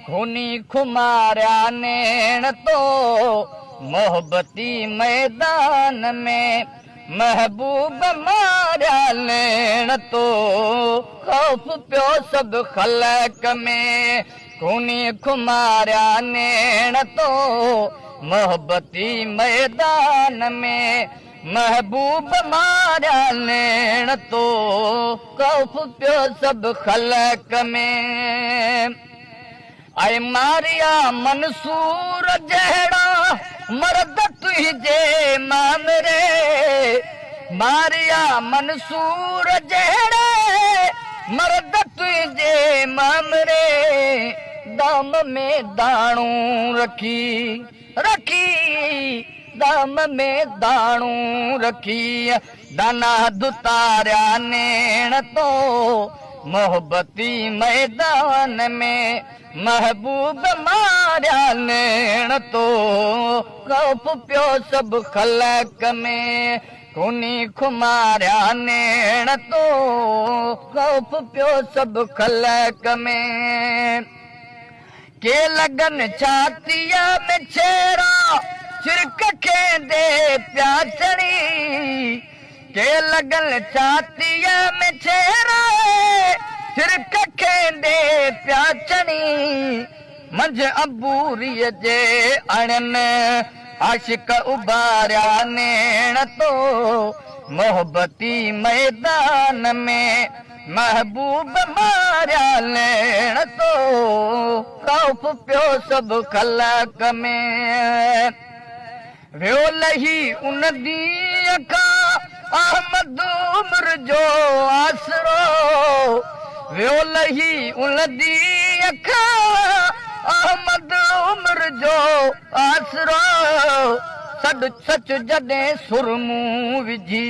खूनी खुमारिया नैण तो मोहब्बती मैदान में महबूब मारिया नैण तो खौफ पियो सब खलक में खूनी खुमारिया नैण तो मोहब्बती मैदान में महबूब मारिया नैण तो खौफ पियो सब खलक में ऐं मारिया मंसूर जहिड़ा मर्द तुंहिंजे मामरे मारिया मंसूर जहिड़े मर्द तुंहिंजे मामरे दाम में दाणू रखी दाम में दाणू रखी दाना दुतारिया नैण तो मोहब्बती मैदान में महबूब मारिया नैण तो खौफ पियो सब खलक में खूनी खुमारिया नैण तो खौफ पियो सब खलक में के लगन छातीअ में छेड़ा चिरक खेंदे पिया चढ़ी के लगन छातीअ में छेड़ा चिरक खेंदे पिया चढ़ी मंझ अंबूरीअ जे अणनि आशिक उभारिया नैण तो मोहब्बती मैदान में महबूब मारिया नैण तो खौफ पियो सब खलक में वियो लही उन ॾींहं खां अहमद उम्र जो आसरो वियो लही उन ॾींहं खां अहमद उम्र जो आसरो सच जॾहिं सुरमूं विझी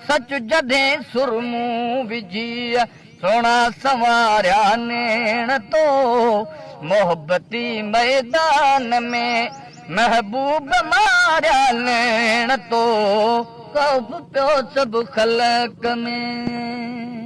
सच जॾहिं सुरमूं विझी सोना संवारिया नैण तो मोहब्बती मैदान में महबूब मारिया नैण तो खौफ पियो सब खलक में।